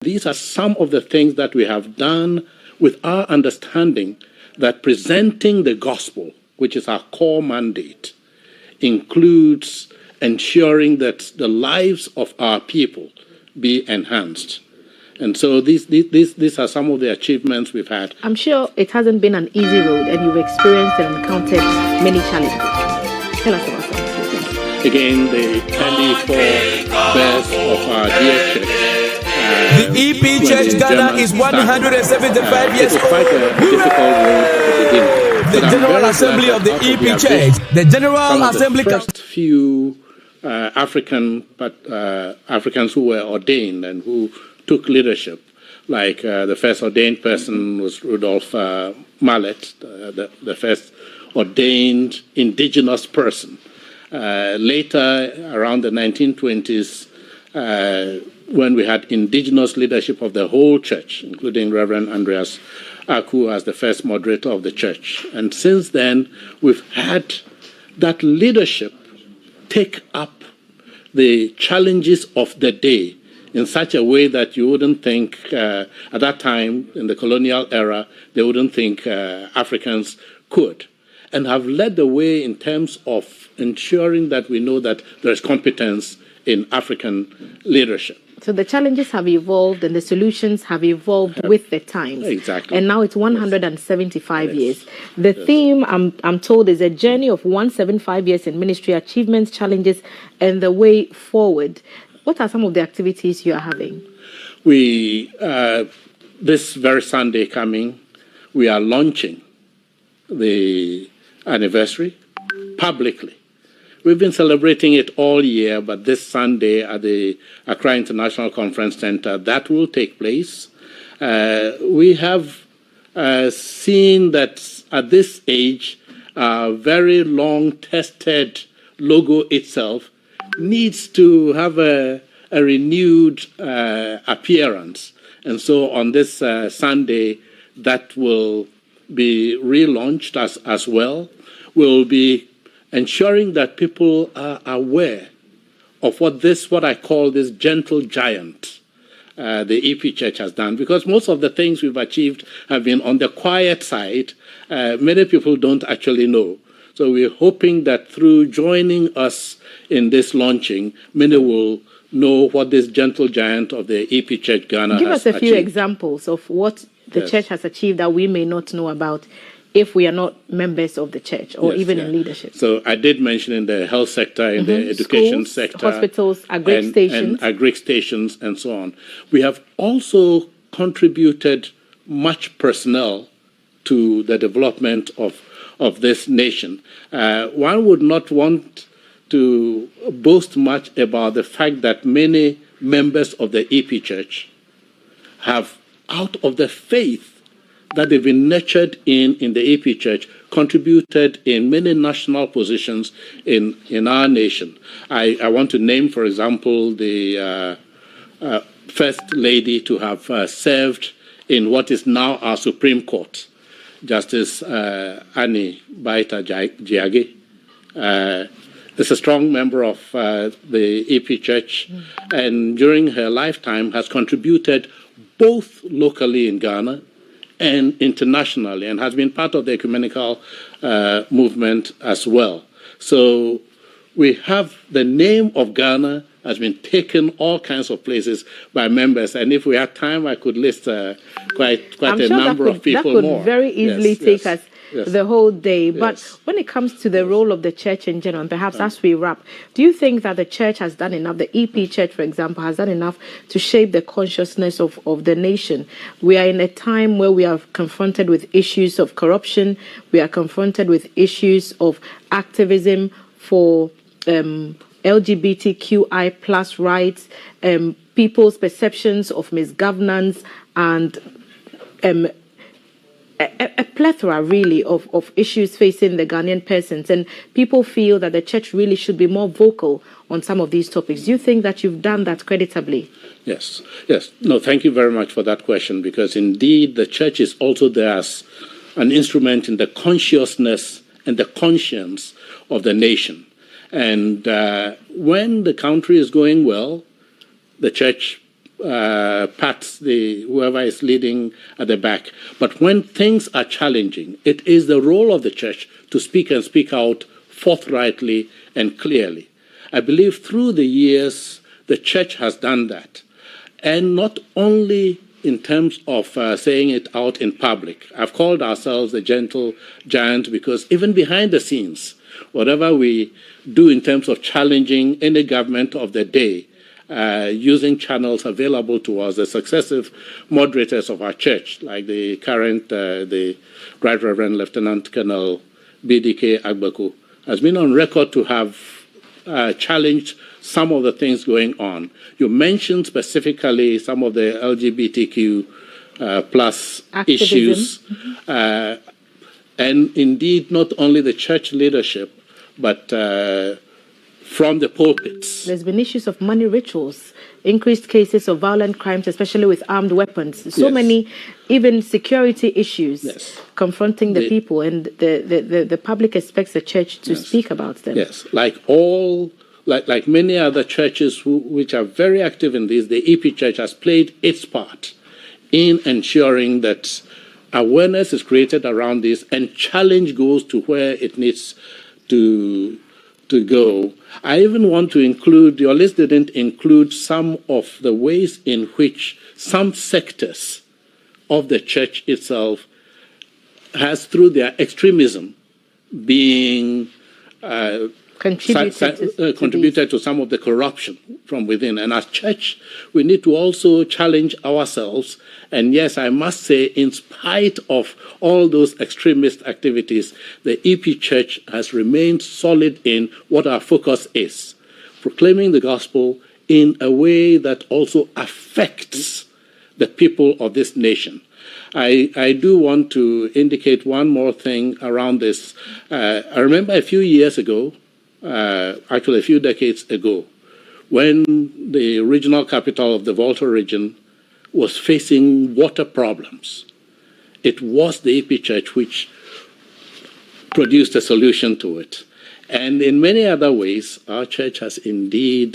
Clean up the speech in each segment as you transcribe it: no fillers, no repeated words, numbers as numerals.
These are some of the things that we have done with our understanding that presenting the gospel, which is our core mandate, includes ensuring that the lives of our people be enhanced. And so these are some of the achievements we've had. I'm sure it hasn't been an easy road, and you've experienced and encountered many challenges. Tell us about some of these things. Again, the early forebears of our dear church. The EP Church Ghana is 175 years old. It was quite a difficult road at the beginning. The General Assembly of the EP Church. The General Assembly. The first few Africans who were ordained and who took leadership, like the first ordained person was Rudolph Mallet, the first ordained indigenous person. Later, around the 1920s, when we had indigenous leadership of the whole church, including Reverend Andreas Aku as the first moderator of the church. And since then, we've had that leadership take up the challenges of the day in such a way that you wouldn't think, at that time, in the colonial era, they wouldn't think Africans could, and have led the way in terms of ensuring that we know that there is competence in African leadership. So the challenges have evolved and the solutions have evolved with the times. Exactly. And now it's 175 years. The theme, I'm told, is a journey of 175 years in ministry, achievements, challenges, and the way forward. What are some of the activities you are having? We, this very Sunday coming, we are launching the anniversary publicly. We've been celebrating it all year, but this Sunday at the Accra International Conference Center, that will take place. We have seen that at this age, a very long-tested logo itself needs to have a renewed appearance. And so on this Sunday, that will be relaunched as well. We'll be ensuring that people are aware of what I call this gentle giant the EP Church has done, because most of the things we've achieved have been on the quiet side. Many people don't actually know. So we're hoping that through joining us in this launching, many will know what this gentle giant of the EP Church Ghana has achieved. Give us a few examples of what the church has achieved that we may not know about if we are not members of the church or even in leadership. So I did mention in the health sector, in the education sector, hospitals, agric stations. And agric stations and so on. We have also contributed much personnel to the development of this nation. One would not want to boast much about the fact that many members of the EP Church have, out of the faith that they've been nurtured in the EP Church, contributed in many national positions in our nation. I want to name, for example, the First Lady to have served in what is now our Supreme Court, Justice Annie Baita Giage. Is a strong member of the EP Church, and during her lifetime has contributed both locally in Ghana and internationally, and has been part of the ecumenical movement as well. So we have the name of Ghana has been taken all kinds of places by members, and if we had time, I could list quite a number of people more. That could very easily take us the whole day. But when it comes to the role of the church in general, and perhaps as we wrap, do you think that the church has done enough, the EP Church, for example, has done enough to shape the consciousness of the nation? We are in a time where we are confronted with issues of corruption. We are confronted with issues of activism for LGBTQI plus rights, people's perceptions of misgovernance, and a plethora, really, of issues facing the Ghanaian persons. And people feel that the church really should be more vocal on some of these topics. Do you think that you've done that creditably? Yes. No, thank you very much for that question, because indeed the church is also there as an instrument in the consciousness and the conscience of the nation. And when the country is going well, the church pats whoever is leading at the back. But when things are challenging, it is the role of the church to speak and speak out forthrightly and clearly. I believe through the years, the church has done that. And not only in terms of saying it out in public. I've called ourselves the gentle giant because even behind the scenes, whatever we do in terms of challenging any government of the day, using channels available to us, the successive moderators of our church, like the current, the Right Reverend Lieutenant Colonel BDK Agbaku, has been on record to have challenged some of the things going on. You mentioned specifically some of the LGBTQ plus issues. And indeed, not only the church leadership, but from the pulpits. There's been issues of money rituals, increased cases of violent crimes, especially with armed weapons. So many, even security issues confronting the people, and the public expects the church to speak about them. Yes, like many other churches which are very active in this, the EP Church has played its part in ensuring that awareness is created around this and challenge goes to where it needs to go. I even want to include, your list didn't include some of the ways in which some sectors of the church itself has, through their extremism, being contributed to some of the corruption from within. And as church, we need to also challenge ourselves. And yes, I must say, in spite of all those extremist activities, the EP Church has remained solid in what our focus is, proclaiming the gospel in a way that also affects the people of this nation. I do want to indicate one more thing around this. I remember a few years ago, actually a few decades ago, when the regional capital of the Volta region was facing water problems. It was the EP Church which produced a solution to it. And in many other ways, our church has indeed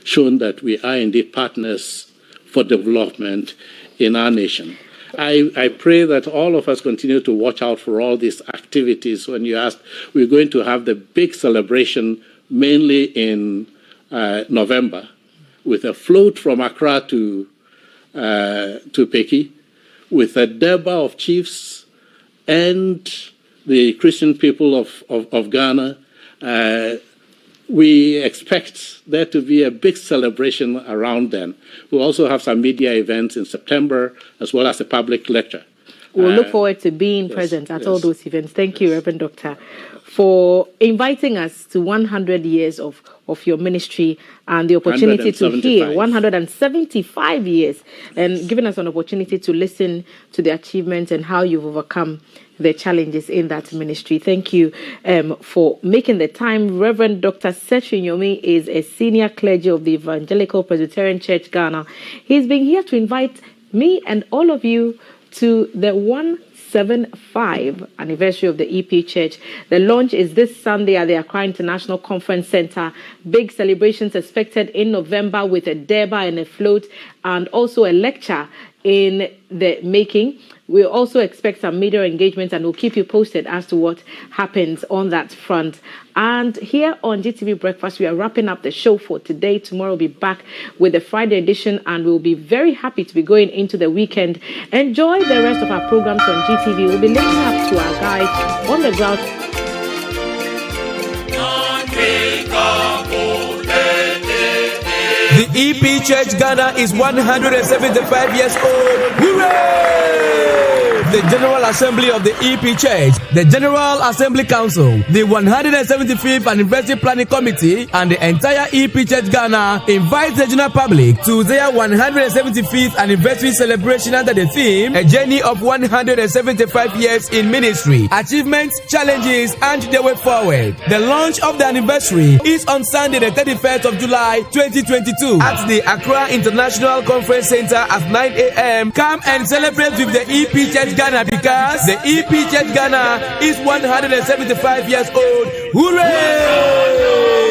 shown that we are indeed partners for development in our nation. I pray that all of us continue to watch out for all these activities. When you asked, we're going to have the big celebration mainly in November with a float from Accra to Peki, with a Deba of chiefs and the Christian people of Ghana. We expect there to be a big celebration around then. We'll also have some media events in September, as well as a public lecture. We'll look forward to being present at all those events. Thank you, Reverend Doctor, for inviting us to 100 years of your ministry and the opportunity to hear 175 years, and giving us an opportunity to listen to the achievements and how you've overcome the challenges in that ministry. Thank you for making the time. Reverend Dr. Setri Nyomi is a senior clergy of the Evangelical Presbyterian Church, Ghana. He's been here to invite me and all of you to the 175 anniversary of the EP Church. The launch is this Sunday at the Accra International Conference Center. Big celebrations expected in November with a Deba and a float, and also a lecture in the making. We'll also expect some media engagement, and we'll keep you posted as to what happens on that front. And here on GTV Breakfast, we are wrapping up the show for today. Tomorrow we'll be back with the Friday edition, and we'll be very happy to be going into the weekend. Enjoy the rest of our programs on GTV. We'll be linking up to our guys on the ground. The EP Church Ghana is 175 years old. Hooray! The General Assembly of the EP Church, the General Assembly Council, the 175th Anniversary Planning Committee, and the entire EP Church Ghana invites the general public to their 175th anniversary celebration under the theme, A Journey of 175 Years in Ministry, Achievements, Challenges, and the Way Forward. The launch of the anniversary is on Sunday, the 31st of July, 2022, at the Accra International Conference Center at 9 a.m. Come and celebrate with the EP Church Ghana, because the EP Church Ghana is 175 years old. Hooray!